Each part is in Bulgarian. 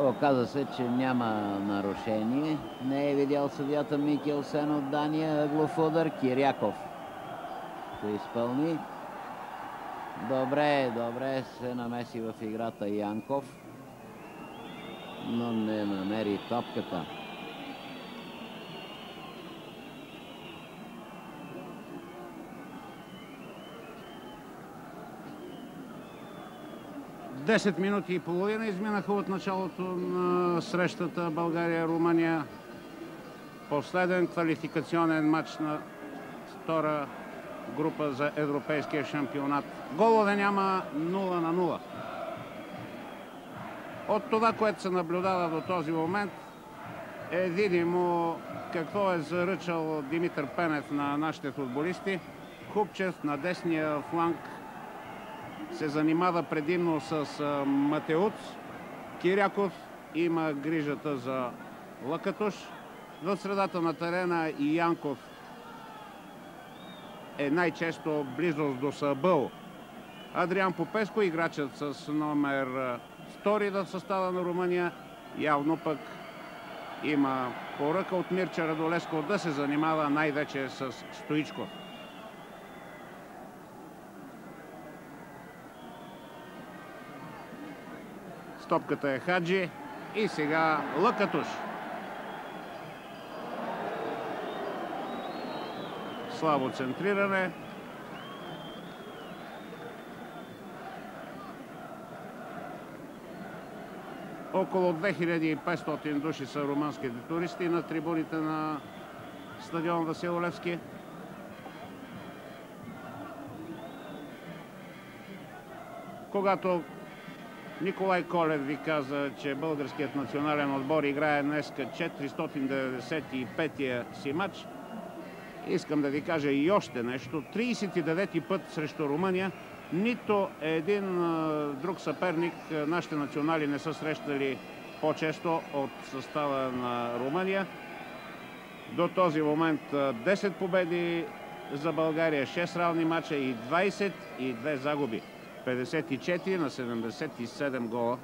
Оказа се, че няма нарушение. Не е видял съдията Микелсен от Дания. Ъглов удар. Киряков се изпълни. Добре се намеси в играта Янков, но не намери топката. Десет минути и половина изминаха от началото на срещата България-Румъния. Последен квалификационен матч на втора група за европейския шампионат. Голове няма, 0-0. От това, което се наблюдава до този момент, е видимо какво е заръчал Димитър Пенев на нашите футболисти. Хубчев на десния фланг се занимава предимно с Матеуц. Киряков има грижата за Лъкатуш. В средата на терена и Янков е най-често близо до Сабъл. Адриан Попеско, играчът с номер 2 в състава на Румъния, явно пък има поръка от Мирча Радолеско да се занимава най-вече с Стоичков. Топката е Хаджи и сега Лъкатуш. Слабо центриране. Около 2500 души са румънските туристи на трибуните на стадион Васил Левски. Когато Николай Колев ви каза, че българският национален отбор играе днеска 495-я си матч, искам да ви кажа и още нещо. 39-ти път срещу Румъния. Нито един друг съперник нашите национали не са срещали по-често от състава на Румъния. До този момент 10 победи за България, 6 равни мача и 22 загуби. 54 на 77 гола.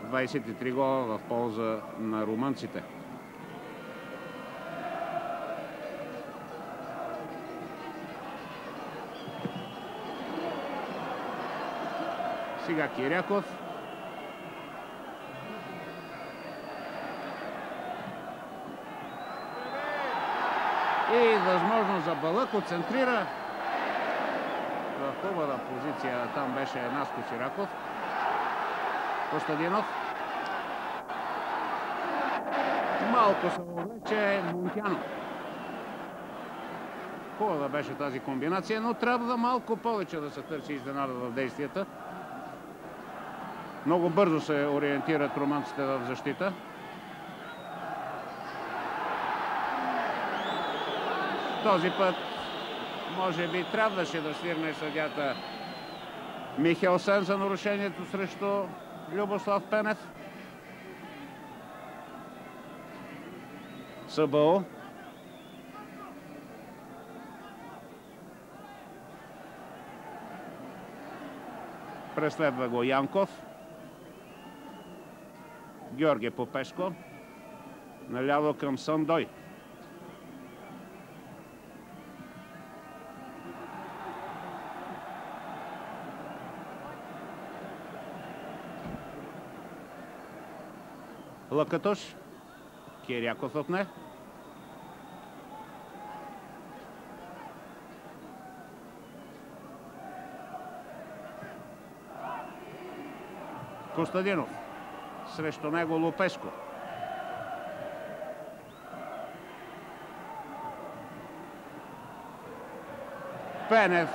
23 гола в полза на румънците. Сега Киряков. И възможност за Балък, центрира. В хубава позиция там беше Наско Сираков. Костадинов. Малко се увлече Мунтяно. Хубава беше тази комбинация, но трябва малко повече да се търси изненада в действията. Много бързо се ориентират румънците в защита. Този път може би трябваше да свирне съдията Михелсен за нарушението срещу Любослав Пенев. Събъл. Преследва го Янков. Георги Попешко. Наляво към Сандой. Лъкатуш. Киряков отне. Костадинов. Срещу него Лупеско. Пенев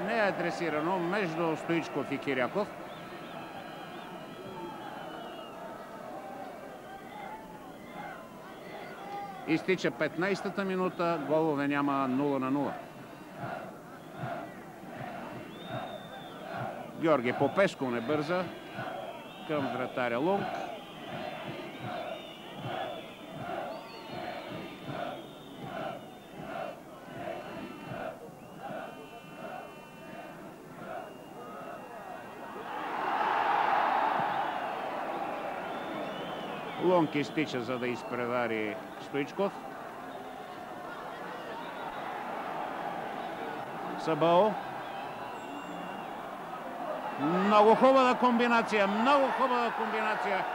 не е адресирано между Стоичков и Киряков. Изтича 15-та минута, голове няма, 0-0. Георги Попеско не бърза към вратаря Лунг. Лонг изтича, за да изпревари Стоичков. Сабао. Много хубава комбинация, много хубава комбинация.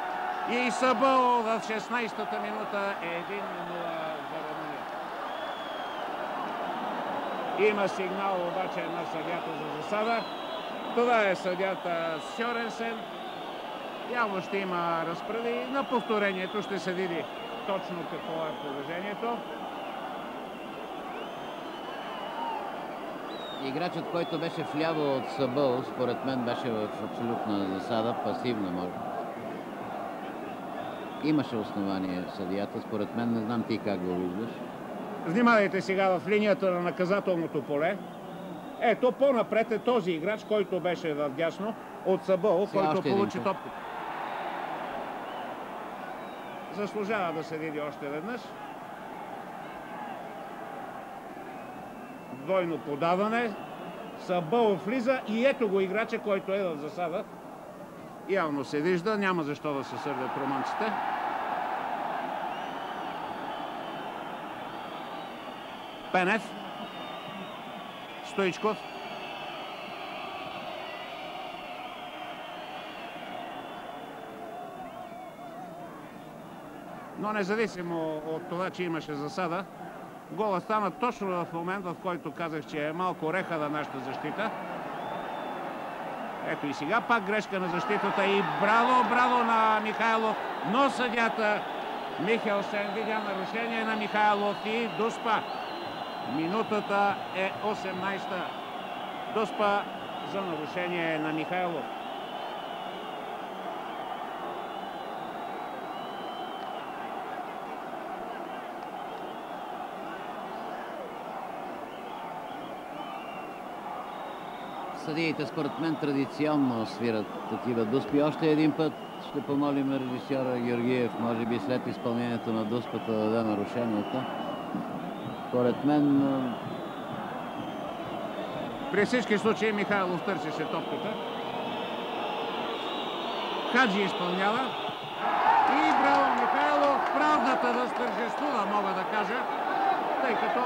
И Сабао в 16-та минута е 1-0 за Румъния. Има сигнал обаче на съдията за засада. Това е съдията Сьоренсен. Явно ще има разпреди. На повторението ще се види точно какво е положението. Играчът, който беше вляво от Сабао, според мен беше в абсолютна засада, пасивна може. Имаше основание съдията, според мен, не знам ти как го виждаш. Внимавайте сега в линията на наказателното поле. Ето, по-напред е този играч, който беше в дясно от Сабао, който получи топката. Заслужава да се види още веднъж. Двойно подаване. Сабао влиза и ето го играча, който е в засада. Явно се вижда, няма защо да се сърдят румънците. Пенев. Стоичков. Но независимо от това, че имаше засада, гола стана точно в момент, в който казах, че е малко реха на нашата защита. Ето и сега пак грешка на защитата и браво, браво на Михайлов, но съдята Михелсен видя нарушение на Михайлов и дуспа. Минутата е 18-та. Дуспа за нарушение на Михайлов. Съдиите, според мен, традиционно свират такива дуспи. Още един път ще помолим режисьора Георгиев, може би след изпълнението на дуспата, да даде нарушението. Според мен... При всички случаи Михайлов търсеше топката. Хаджи изпълнява. И браво Михайлов, правдата възтържествува, мога да кажа, тъй като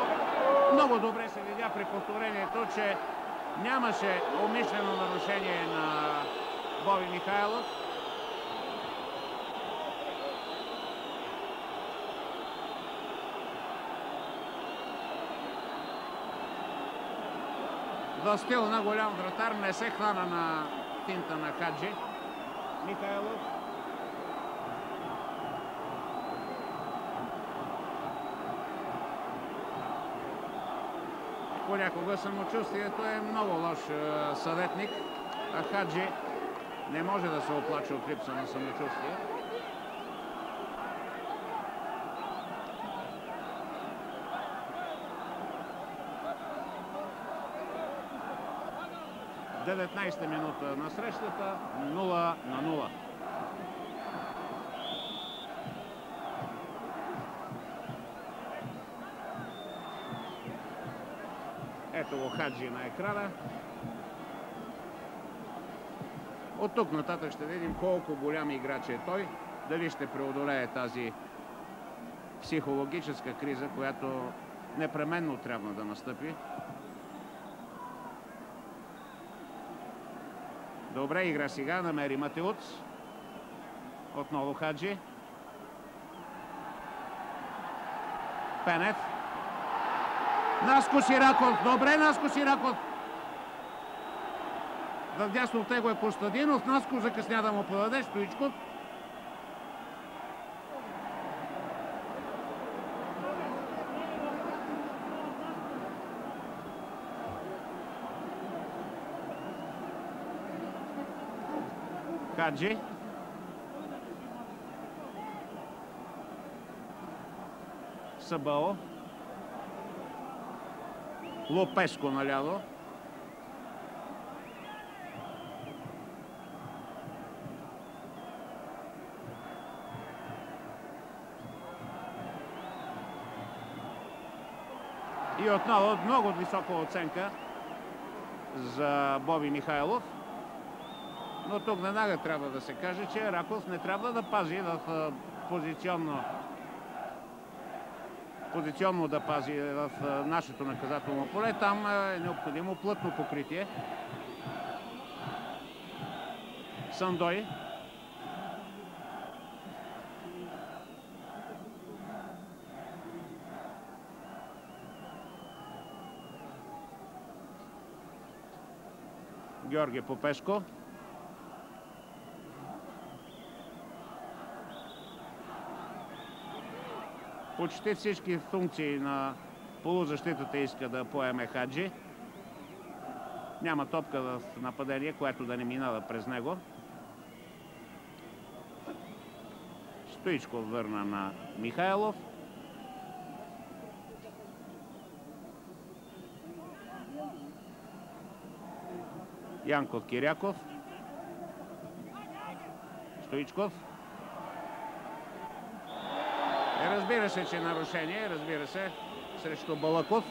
много добре се видя при повторението, че нямаше умишлено нарушение на Боби Михайлов. В стил на голям вратар не се хвана на финта на Хаджи Михайлов. Понякога самочувствието е много лош съветник, а Хаджи не може да се оплаче от липса на самочувствие. В 19-та минута на срещата, 0-0. Ето го Хаджи на екрана. От тук нататък ще видим колко голям играч е той. Дали ще преодолее тази психологическа криза, която непременно трябва да настъпи. Добре игра сега, намери Матеуц. Отново Хаджи. Пенев. Наско Сираков. Добре, Наско Сираков. В дясно от него е Костадинов. Наско закъсня да му подаде. Стоичков. Хаджи. Сабао. Лопеско наляво. И отново много висока оценка за Боби Михайлов. Но тук веднага трябва да се каже, че Раков не трябва да пази в позиционно да пази в нашето наказателно поле. Там е необходимо плътно покритие. Сандой. Георги Попеско. Почти всички функции на полузащитата иска да поеме Хаджи. Няма топка в нападение, което да не минава през него. Стоичков върна на Михайлов. Янков Киряков. Стоичков. Разбира се, че нарушение, разбира се, срещу Балаков.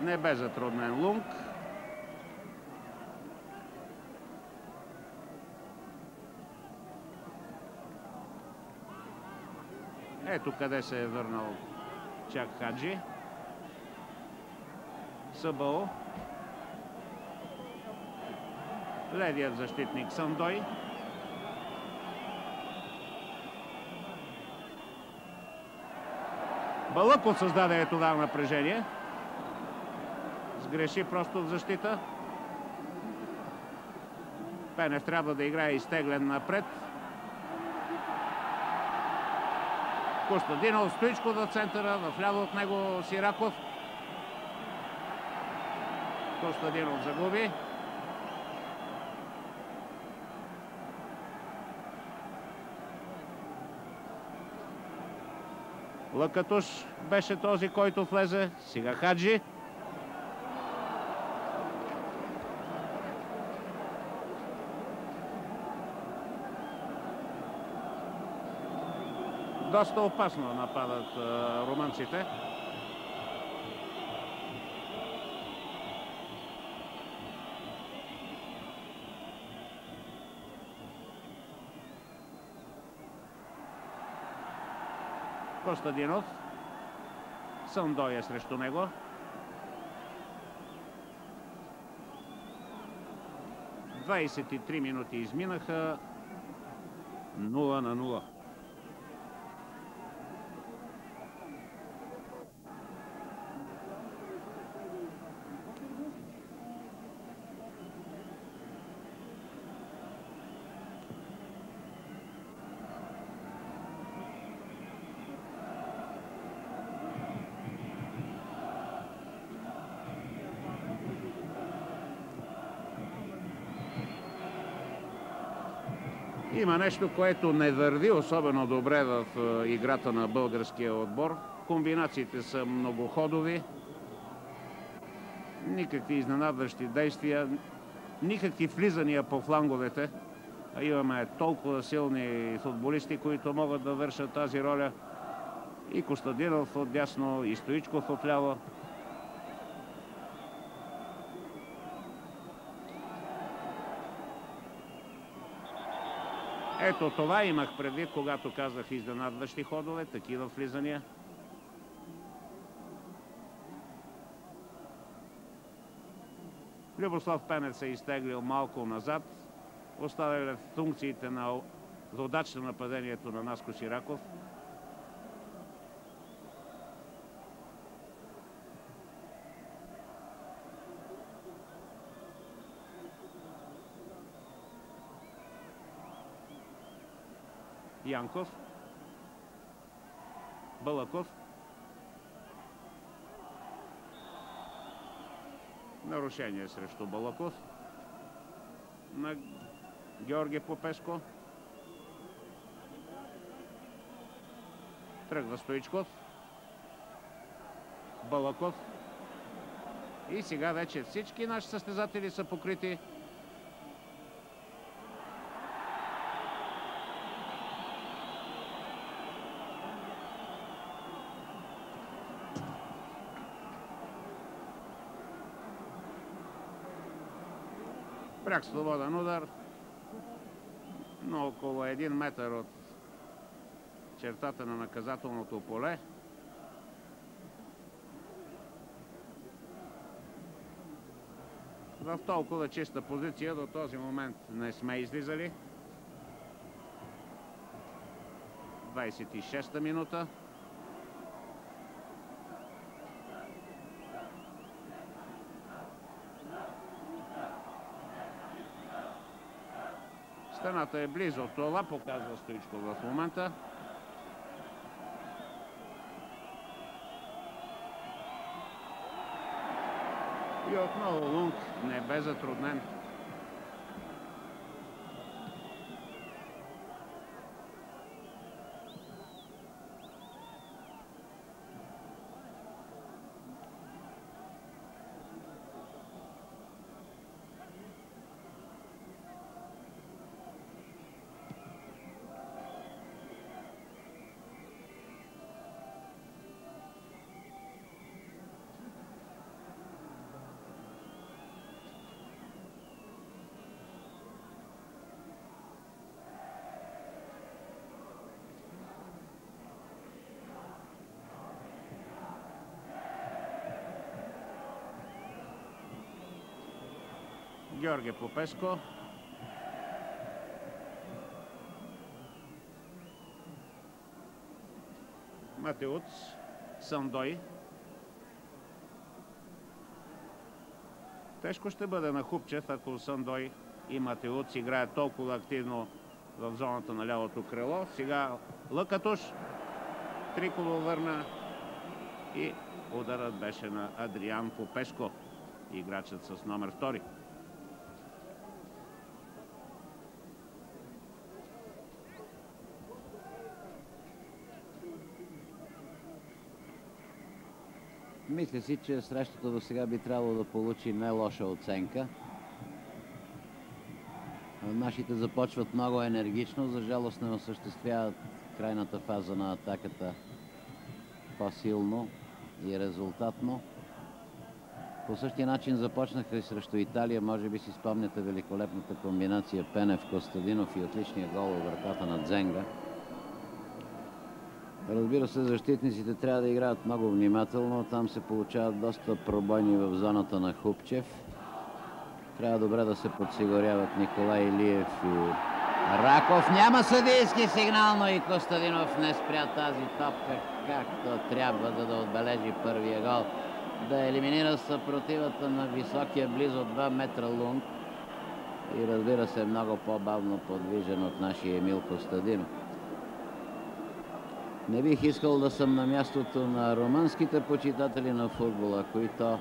Не бе затруднен Лунг. Ето къде се е върнал Чак Хаджи. Събъл. Левият защитник Сандой. Балъков създаде това напрежение. Сгреши просто в защита. Пенев трябва да играе изтеглен напред. Костадинов, Стоичков в центъра, в ляво от него Сираков. Костадинов загуби. Лъкатуш беше този, който влезе. Сега Хаджи. Доста опасно нападат румънците. Костадинов. Сандой е срещу него. Двадесет и 3 минути изминаха. 0-0. Има нещо, което не върви особено добре в играта на българския отбор. Комбинациите са многоходови. Никакви изненадващи действия. Никакви влизания по фланговете. А имаме толкова силни футболисти, които могат да вършат тази роля. И Костадинов отдясно, и Стоичков отляво. Ето това имах предвид, когато казах изненадващи ходове, такива влизания. Любослав Пенев се изтеглил малко назад. Оставили функциите на водач на нападението на Наско Сираков. Янков. Балаков. Нарушение срещу Балаков. На Георги Попеско. Тръгва Стоичков. Балаков. И сега вече всички наши състезатели са покрити. Пряк свободен удар, но около 1 метър от чертата на наказателното поле. В толкова чиста позиция до този момент не сме излизали. 26-та минута. Стената е близо. Това показва Стоичко в момента. И отново Лунг не бе затруднен. Георги Попеско. Матеуц. Сандой. Тежко ще бъде на Хупчев, ако Сандой и Матеуц играят толкова активно в зоната на лявото крило. Сега Лъкатуш. Триколо върна и ударът беше на Адриан Попеско, играчът с номер 2. Мисля си, че срещата до сега би трябвало да получи не лоша оценка. Нашите започват много енергично, за жалост не осъществяват крайната фаза на атаката по-силно и резултатно. По същия начин започнаха и срещу Италия. Може би си спомняте великолепната комбинация Пенев-Костадинов и отличния гол във вратата на Дзенга. Разбира се, защитниците трябва да играят много внимателно. Там се получават доста пробойни в зоната на Хупчев. Трябва добре да се подсигуряват Николай Илиев и Раков. Няма съдийски сигнал, но и Костадинов не спря тази топка както трябва, да отбележи първия гол. Да елиминира съпротивата на високия близо 2 метра Лунг. И разбира се, много по-бавно подвижен от нашия Емил Костадинов. Не бих искал да съм на мястото на румънските почитатели на футбола, които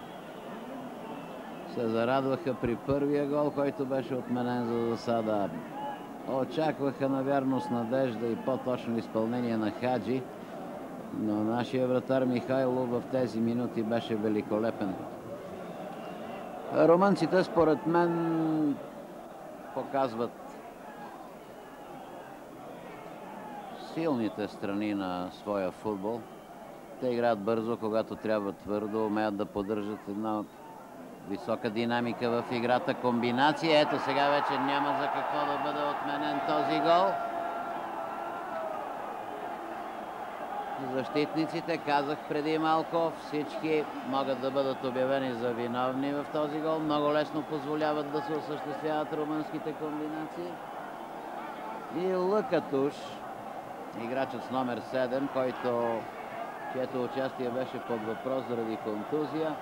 се зарадваха при първия гол, който беше отменен за засада. Очакваха навярно с надежда и по-точно изпълнение на Хаджи, но нашия вратар Михайло в тези минути беше великолепен. Румънците, според мен, показват силните страни на своя футбол. Те играят бързо, когато трябва твърдо, умеят да поддържат една висока динамика в играта, комбинация. Ето сега вече няма за какво да бъде отменен този гол. Защитниците, казах преди малко, всички могат да бъдат обявени за виновни в този гол. Много лесно позволяват да се осъществяват румънските комбинации. И Лъкатуш, играчът с номер 7, чието участие беше под въпрос заради контузия.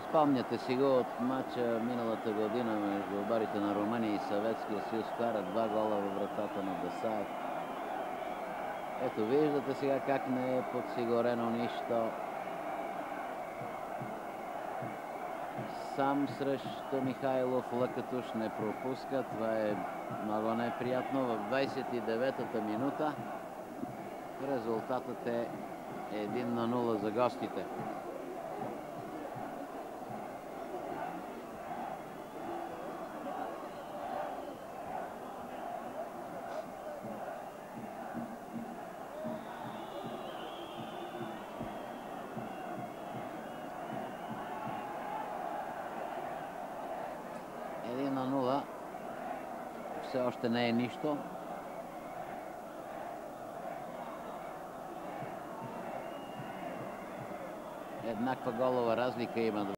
Спомняте си го от матча миналата година между отборите на Румъния и Съветския съюз. Вкара 2 гола във вратата на Десаев. Ето виждате сега как не е подсигурено нищо. Сам срещу Михайлов Лъкатуш не пропуска. Това е много неприятно. В 29-та минута резултатът е 1-0 за гостите. все още не е нищо. Еднаква голова разлика има.